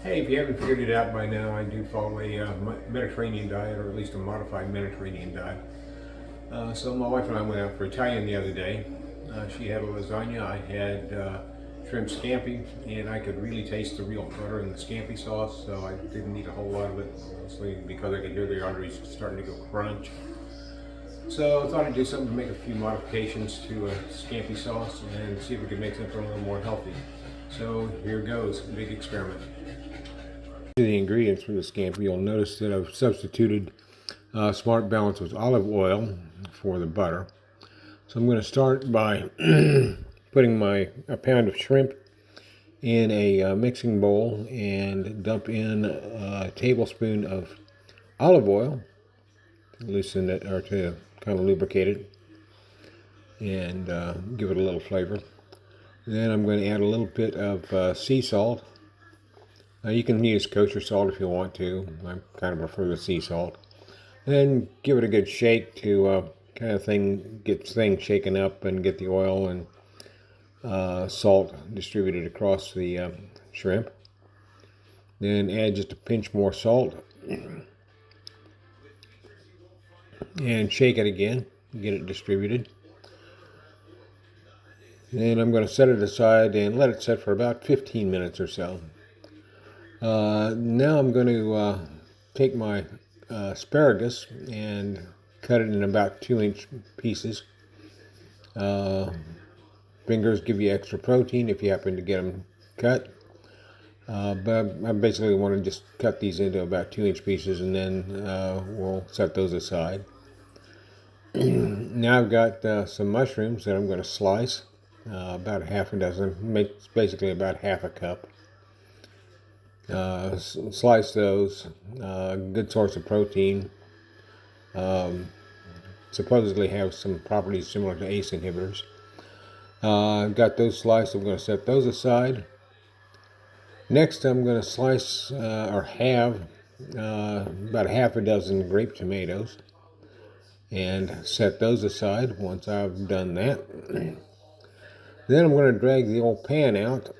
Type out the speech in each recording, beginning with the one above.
Hey, if you haven't figured it out by now, I do follow a Mediterranean diet, or at least a modified Mediterranean diet. So my wife and I went out for Italian the other day. She had a lasagna, I had shrimp scampi, and I could really taste the real butter in the scampi sauce, so I didn't eat a whole lot of it, mostly because I could hear the arteries starting to go crunch. So I thought I'd do something to make a few modifications to a scampi sauce and see if we could make something a little more healthy. So here goes, a big experiment. The ingredients for the scampi, you'll notice that I've substituted Smart Balance with olive oil for the butter. So I'm going to start by putting a pound of shrimp in a mixing bowl and dump in a tablespoon of olive oil to loosen it, or to kind of lubricate it and give it a little flavor. Then I'm going to add a little bit of sea salt. You can use kosher salt if you want to. I kind of prefer the sea salt. Then give it a good shake to get things shaken up and get the oil and salt distributed across the shrimp. Then add just a pinch more salt and shake it again, get it distributed. Then I'm going to set it aside and let it set for about 15 minutes or so. Now I'm going to take my asparagus and cut it in about 2-inch pieces. Fingers give you extra protein if you happen to get them cut. But I basically want to just cut these into about 2-inch pieces, and then we'll set those aside. Now I've got some mushrooms that I'm going to slice, about half a dozen, basically about half a cup. Slice those, good source of protein. Supposedly have some properties similar to ACE inhibitors. I've got those sliced. I'm going to set those aside. Next, I'm going to slice or have about half a dozen grape tomatoes and set those aside once I've done that. Then I'm going to drag the old pan out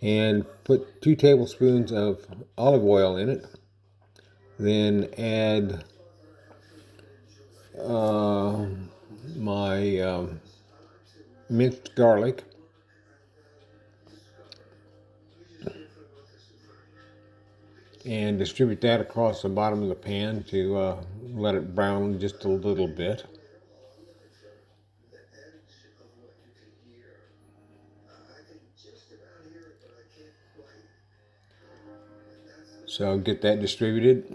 and put 2 tablespoons of olive oil in it. Then add my minced garlic. And distribute that across the bottom of the pan to let it brown just a little bit. So get that distributed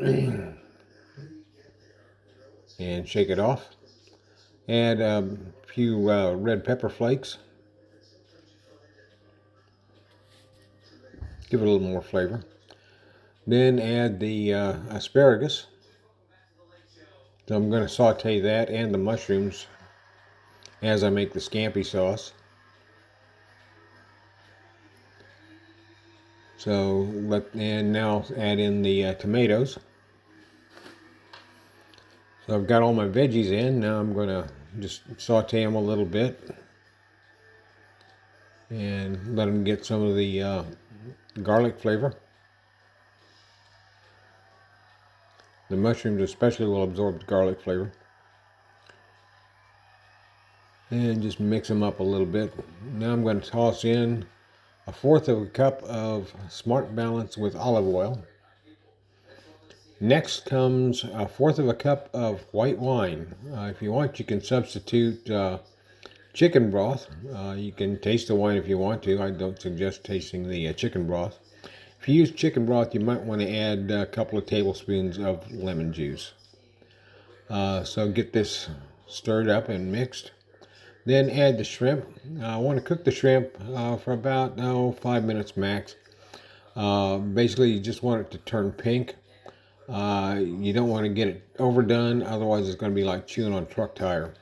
and shake it off. Add a few red pepper flakes. Give it a little more flavor. Then add the asparagus. So I'm going to saute that and the mushrooms as I make the scampi sauce. And now add in the tomatoes. So I've got all my veggies in. Now I'm going to just saute them a little bit and let them get some of the garlic flavor. The mushrooms especially will absorb the garlic flavor. And just mix them up a little bit. Now I'm going to toss in 1/4 of a cup of Smart Balance with olive oil. Next comes 1/4 of a cup of white wine. If you want, you can substitute chicken broth. You can taste the wine if you want to. I don't suggest tasting the chicken broth. If you use chicken broth, you might want to add a couple of tablespoons of lemon juice. So get this stirred up and mixed. Then add the shrimp. I want to cook the shrimp for about 5 minutes max. Basically, you just want it to turn pink. You don't want to get it overdone, otherwise it's going to be like chewing on a truck tire.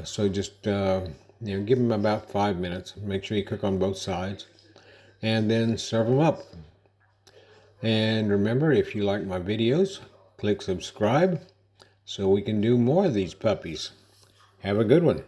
So just give them about 5 minutes. Make sure you cook on both sides, and then serve them up. And remember, if you like my videos, click subscribe so we can do more of these puppies. Have a good one.